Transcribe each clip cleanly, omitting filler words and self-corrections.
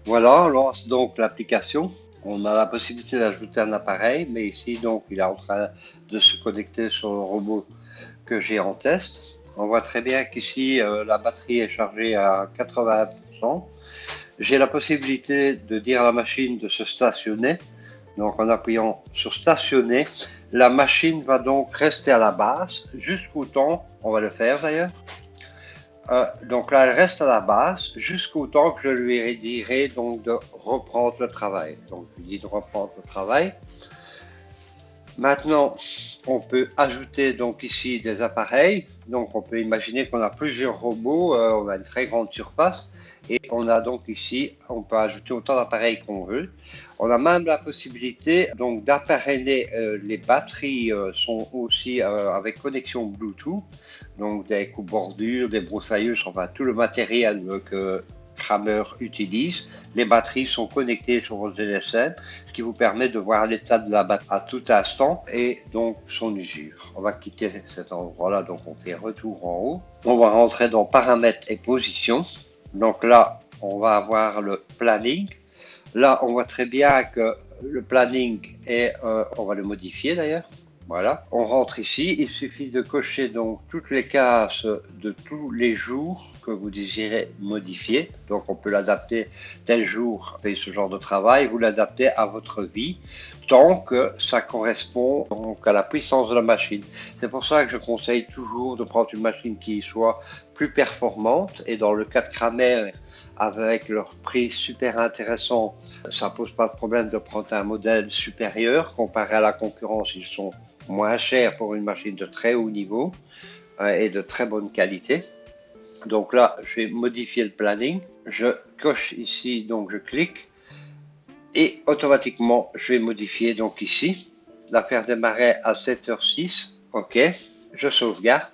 Voilà, on lance donc l'application. On a la possibilité d'ajouter un appareil, mais ici donc il est en train de se connecter sur le robot que j'ai en test. On voit très bien qu'ici la batterie est chargée à 80%. J'ai la possibilité de dire à la machine de se stationner. Donc en appuyant sur stationner, la machine va donc rester à la base jusqu'au temps, on va le faire d'ailleurs. Donc là, elle reste à la base jusqu'au temps que je lui dirai donc de reprendre le travail. Donc je lui dis de reprendre le travail. Maintenant, on peut ajouter donc ici des appareils. Donc on peut imaginer qu'on a plusieurs robots, on a une très grande surface et on a donc ici, on peut ajouter autant d'appareils qu'on veut. On a même la possibilité donc d'appareiller les batteries sont aussi avec connexion Bluetooth, donc des coupe-bordures, des broussailleuses, enfin tout le matériel que Kramer utilise. Les batteries sont connectées sur vos GSM, ce qui vous permet de voir l'état de la batterie à tout instant et donc son usure. On va quitter cet endroit-là, donc on fait retour en haut. On va rentrer dans paramètres et position. Donc là, on va avoir le planning. Là, on voit très bien que le planning est, on va le modifier d'ailleurs. Voilà, on rentre ici, il suffit de cocher donc toutes les cases de tous les jours que vous désirez modifier. Donc on peut l'adapter tel jour, fait ce genre de travail, vous l'adaptez à votre vie tant que ça correspond donc à la puissance de la machine. C'est pour ça que je conseille toujours de prendre une machine qui soit plus performante et dans le cas de Kramer, avec leur prix super intéressant, ça pose pas de problème de prendre un modèle supérieur comparé à la concurrence, ils sont moins cher pour une machine de très haut niveau et de très bonne qualité. Donc là, je vais modifier le planning. Je coche ici, donc je clique et automatiquement, je vais modifier donc ici la faire démarrer à 7h06. OK, je sauvegarde.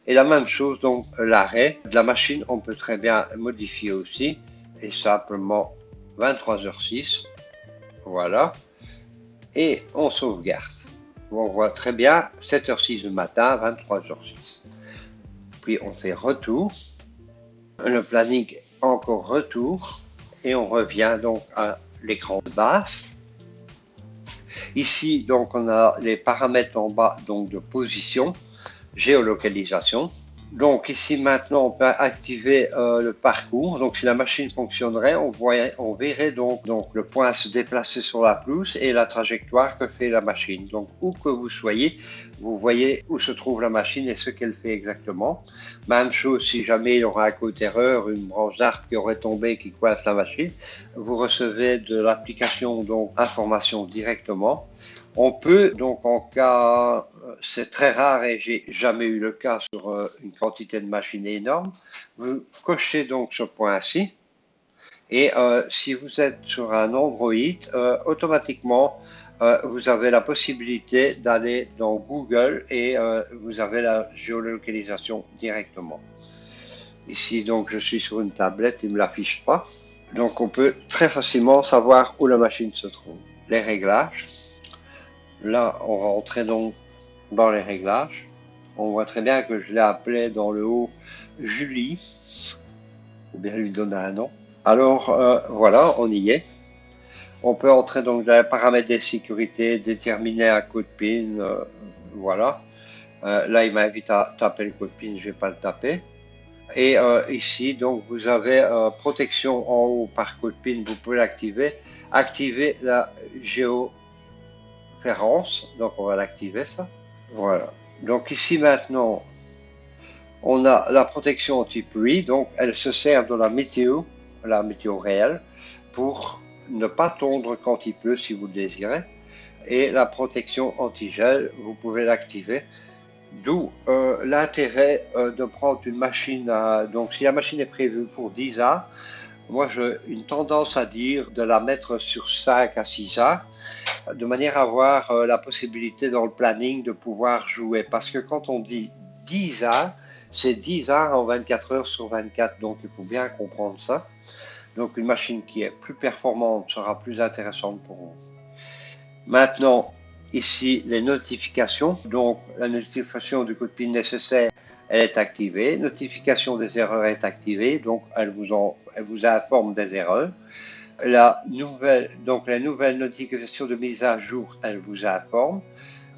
Et la même chose, donc l'arrêt de la machine, on peut très bien modifier aussi et simplement 23h06. Voilà. Et on sauvegarde. On voit très bien 7h06 du matin, 23h06. Puis on fait retour. Le planning encore retour. Et on revient donc à l'écran de base. Ici, donc, on a les paramètres en bas donc de position, géolocalisation. Donc ici maintenant on peut activer le parcours. Donc si la machine fonctionnerait, on verrait donc le point se déplacer sur la pelouse et la trajectoire que fait la machine. Donc où que vous soyez, vous voyez où se trouve la machine et ce qu'elle fait exactement. Même chose si jamais il y aura un code erreur, une branche d'arbre qui aurait tombé qui coince la machine, vous recevez de l'application donc information directement. On peut donc en cas, c'est très rare et j'ai jamais eu le cas sur une quantité de machines énorme, vous cochez donc ce point-ci et si vous êtes sur un Android, automatiquement vous avez la possibilité d'aller dans Google et vous avez la géolocalisation directement. Ici donc je suis sur une tablette, il ne me l'affiche pas. Donc on peut très facilement savoir où la machine se trouve. Les réglages. Là, on va rentrer donc dans les réglages. On voit très bien que je l'ai appelé dans le haut Julie. Faut bien lui donner un nom. Alors, voilà, on y est. On peut entrer donc dans les paramètres de sécurité, déterminer un code PIN, voilà. Là, il m'invite à taper le code PIN, je vais pas le taper. Et ici, donc, vous avez protection en haut par code PIN, vous pouvez l'activer. Activer la géo donc on va l'activer ça. Voilà. Donc ici maintenant, on a la protection anti-pluie, donc elle se sert de la météo réelle, pour ne pas tondre quand il pleut si vous le désirez. Et la protection anti-gel, vous pouvez l'activer. D'où l'intérêt de prendre une machine donc si la machine est prévue pour 10 ans, moi j'ai une tendance à dire de la mettre sur 5 à 6 heures de manière à avoir la possibilité dans le planning de pouvoir jouer. Parce que quand on dit 10 heures, c'est 10 heures en 24 heures sur 24. Donc il faut bien comprendre ça. Donc une machine qui est plus performante sera plus intéressante pour vous. Maintenant, ici les notifications. Donc la notification du code PIN nécessaire, elle est activée. Notification des erreurs est activée. Donc elle vous informe des erreurs. La nouvelle notification de mise à jour, elle vous informe.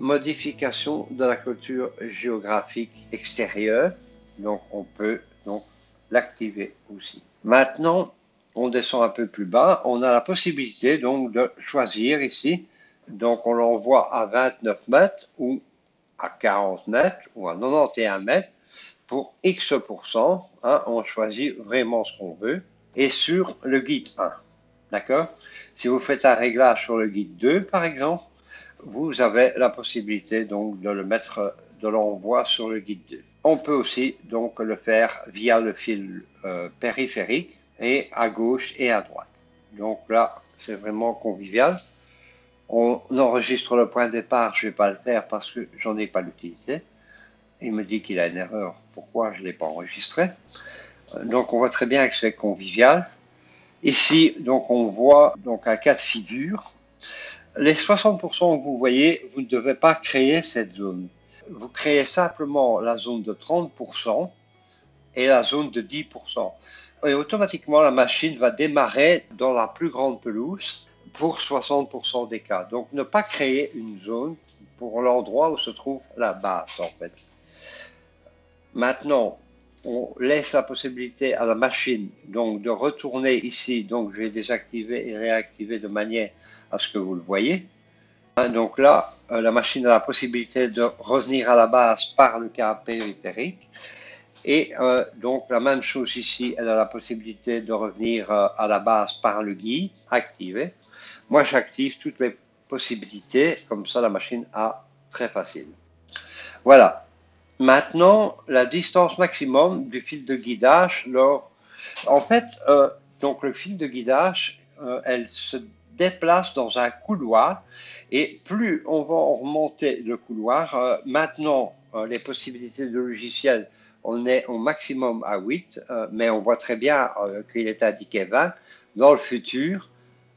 Modification de la clôture géographique extérieure, donc on peut donc l'activer aussi. Maintenant, on descend un peu plus bas, on a la possibilité donc de choisir ici, donc on l'envoie à 29 mètres ou à 40 mètres ou à 91 mètres pour X%, hein, on choisit vraiment ce qu'on veut, et sur le guide 1, d'accord? Si vous faites un réglage sur le guide 2, par exemple, vous avez la possibilité donc de le mettre, de l'envoi sur le guide 2. On peut aussi donc le faire via le fil périphérique et à gauche et à droite. Donc là, c'est vraiment convivial. On enregistre le point de départ, je ne vais pas le faire parce que j'en ai pas l'utilité. Il me dit qu'il a une erreur. Pourquoi je ne l'ai pas enregistré? Donc on voit très bien que c'est convivial. Ici, donc on voit donc un cas de figure. Les 60% que vous voyez, vous ne devez pas créer cette zone. Vous créez simplement la zone de 30% et la zone de 10%. Et automatiquement, la machine va démarrer dans la plus grande pelouse pour 60% des cas. Donc, ne pas créer une zone pour l'endroit où se trouve la base, en fait. Maintenant, on laisse la possibilité à la machine donc de retourner ici. Donc, je vais désactiver et réactiver de manière à ce que vous le voyez. Donc là, la machine a la possibilité de revenir à la base par le câble périphérique. Et donc la même chose ici, elle a la possibilité de revenir à la base par le guide activé. Moi, j'active toutes les possibilités, comme ça la machine a très facile. Voilà. Maintenant, la distance maximum du fil de guidage. En fait, donc le fil de guidage, elle se déplace dans un couloir et plus on va remonter le couloir, maintenant les possibilités de logiciel, on est au maximum à 8, mais on voit très bien qu'il est indiqué 20. Dans le futur,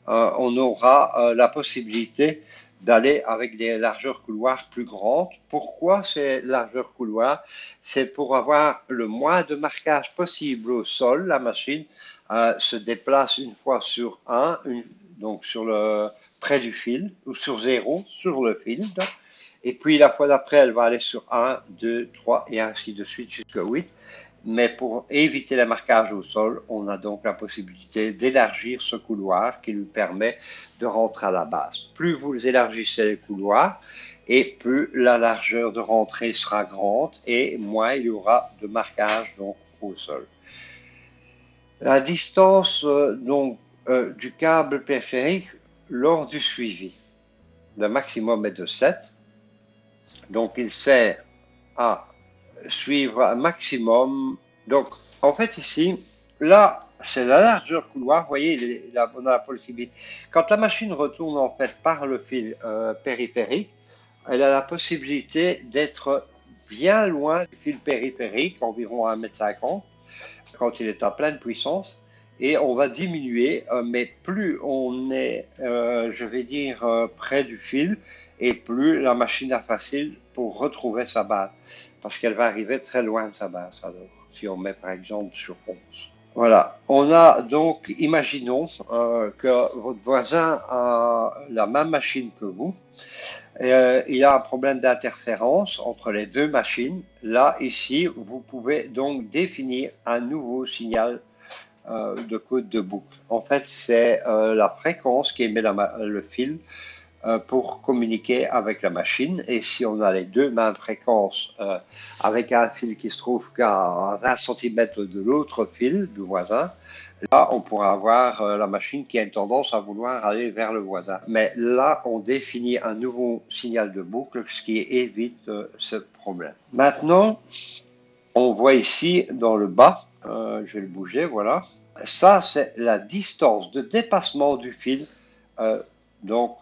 on aura la possibilité d'aller avec des largeurs couloirs plus grandes. Pourquoi ces largeurs couloirs? C'est pour avoir le moins de marquage possible au sol. La machine se déplace une fois sur donc près du fil, ou sur 0, sur le fil. Et puis la fois d'après, elle va aller sur 1, 2, 3 et ainsi de suite jusqu'à 8. Mais pour éviter les marquages au sol, on a donc la possibilité d'élargir ce couloir qui lui permet de rentrer à la base. Plus vous élargissez les couloirs, et plus la largeur de rentrée sera grande et moins il y aura de marquage donc au sol. La distance du câble périphérique lors du suivi, le maximum est de 7. Donc il sert à suivre un maximum. Donc, en fait, ici, là, c'est la largeur couloir. Vous voyez, on a la possibilité. Quand la machine retourne, en fait, par le fil périphérique, elle a la possibilité d'être bien loin du fil périphérique, environ 1,50 m, quand il est à pleine puissance. Et on va diminuer, mais plus on est, je vais dire, près du fil, et plus la machine a facile pour retrouver sa base. Parce qu'elle va arriver très loin de sa base, alors, si on met par exemple sur 11. Voilà, on a donc, imaginons que votre voisin a la même machine que vous. Il y a un problème d'interférence entre les deux machines. Là, ici, vous pouvez donc définir un nouveau signal de code de boucle. En fait, c'est la fréquence qui émet le fil pour communiquer avec la machine. Et si on a les deux mêmes fréquences avec un fil qui se trouve qu'à 20 cm de l'autre fil du voisin, là, on pourra avoir la machine qui a une tendance à vouloir aller vers le voisin. Mais là, on définit un nouveau signal de boucle, ce qui évite ce problème. Maintenant, on voit ici dans le bas, je vais le bouger, voilà. Ça, c'est la distance de dépassement du fil, donc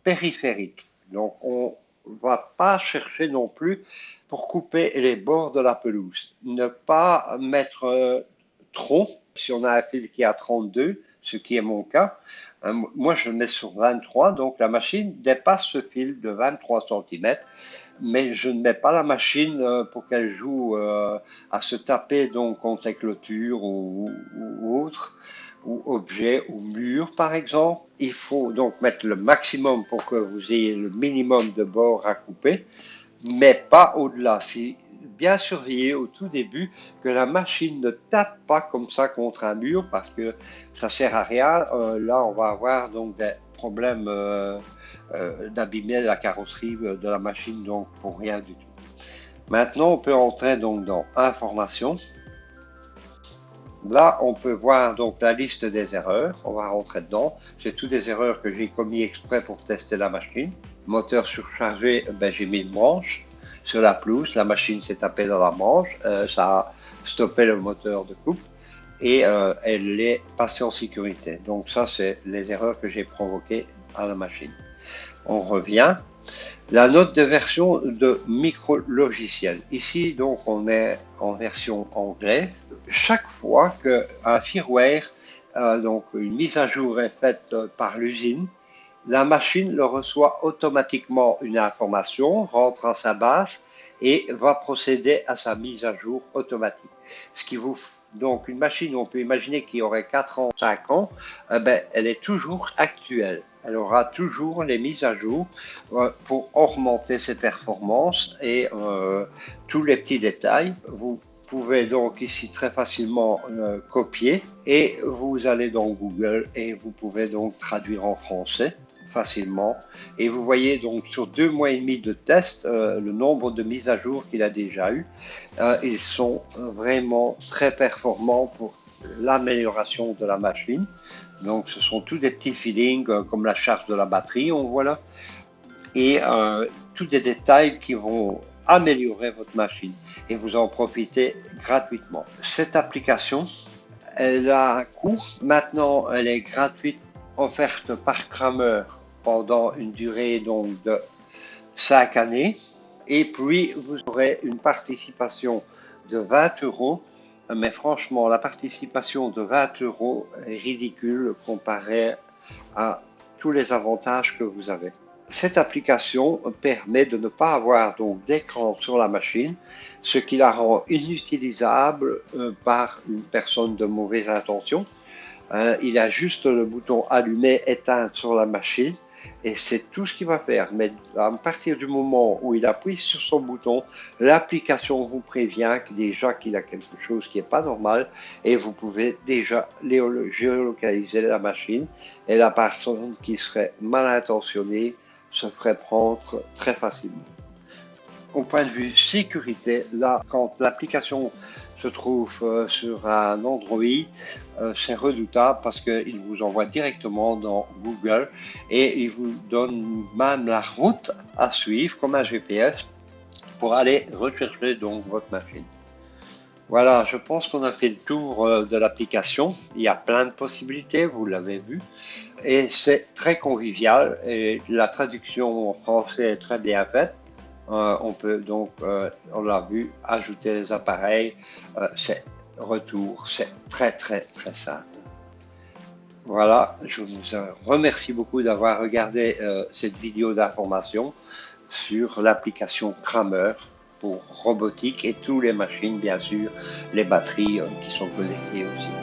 périphérique. Donc, on va pas chercher non plus pour couper les bords de la pelouse. Ne pas mettre trop. Si on a un fil qui est à 32, ce qui est mon cas, moi je le mets sur 23, donc la machine dépasse ce fil de 23 cm, mais je ne mets pas la machine pour qu'elle joue à se taper donc contre les clôtures ou autre. ou objet ou mur par exemple. Il faut donc mettre le maximum pour que vous ayez le minimum de bords à couper, mais pas au-delà. Si bien surveiller au tout début que la machine ne tape pas comme ça contre un mur parce que ça sert à rien. Là, on va avoir donc des problèmes d'abîmer la carrosserie de la machine, donc pour rien du tout. Maintenant, on peut entrer donc dans Information. Là, on peut voir donc la liste des erreurs. On va rentrer dedans. C'est toutes des erreurs que j'ai commis exprès pour tester la machine. Moteur surchargé, ben, j'ai mis une manche sur la pelouse. La machine s'est tapée dans la manche. Ça a stoppé le moteur de coupe et elle est passée en sécurité. Donc ça, c'est les erreurs que j'ai provoquées à la machine. On revient. La note de version de micro-logiciel. Ici, donc, on est en version anglaise. Chaque fois qu'un firmware, donc une mise à jour est faite par l'usine, la machine le reçoit automatiquement une information, rentre à sa base et va procéder à sa mise à jour automatique. Ce qui vous donc une machine, on peut imaginer qu'il y aurait 4 ans, 5 ans, ben, elle est toujours actuelle. Elle aura toujours les mises à jour pour augmenter ses performances et tous les petits détails. Vous pouvez donc ici très facilement copier et vous allez dans Google et vous pouvez donc traduire en français facilement. Et vous voyez donc sur 2 mois et demi de test, le nombre de mises à jour qu'il a déjà eu. Ils sont vraiment très performants pour l'amélioration de la machine. Donc ce sont tous des petits feelings comme la charge de la batterie, on voit là. Et tous des détails qui vont améliorer votre machine et vous en profitez gratuitement. Cette application, elle a un coût. Maintenant, elle est gratuite, offerte par Kramer pendant une durée donc de 5 années. Et puis, vous aurez une participation de 20 €. Mais franchement, la participation de 20 € est ridicule comparée à tous les avantages que vous avez. Cette application permet de ne pas avoir donc d'écran sur la machine, ce qui la rend inutilisable par une personne de mauvaise intention. Il a juste le bouton allumer, éteindre sur la machine et c'est tout ce qu'il va faire. Mais à partir du moment où il appuie sur son bouton, l'application vous prévient déjà qu'il a quelque chose qui n'est pas normal et vous pouvez déjà géolocaliser la machine et la personne qui serait mal intentionnée se ferait prendre très facilement. Au point de vue sécurité, là, quand l'application se trouve sur un Android, c'est redoutable parce qu'il vous envoie directement dans Google et il vous donne même la route à suivre comme un GPS pour aller rechercher donc votre machine. Voilà, je pense qu'on a fait le tour de l'application. Il y a plein de possibilités, vous l'avez vu. Et c'est très convivial et la traduction en français est très bien faite. On peut donc, on l'a vu, ajouter les appareils, c'est retour, c'est très simple. Voilà, je vous remercie beaucoup d'avoir regardé cette vidéo d'information sur l'application Kramer pour robotique et toutes les machines, bien sûr, les batteries qui sont connectées aussi.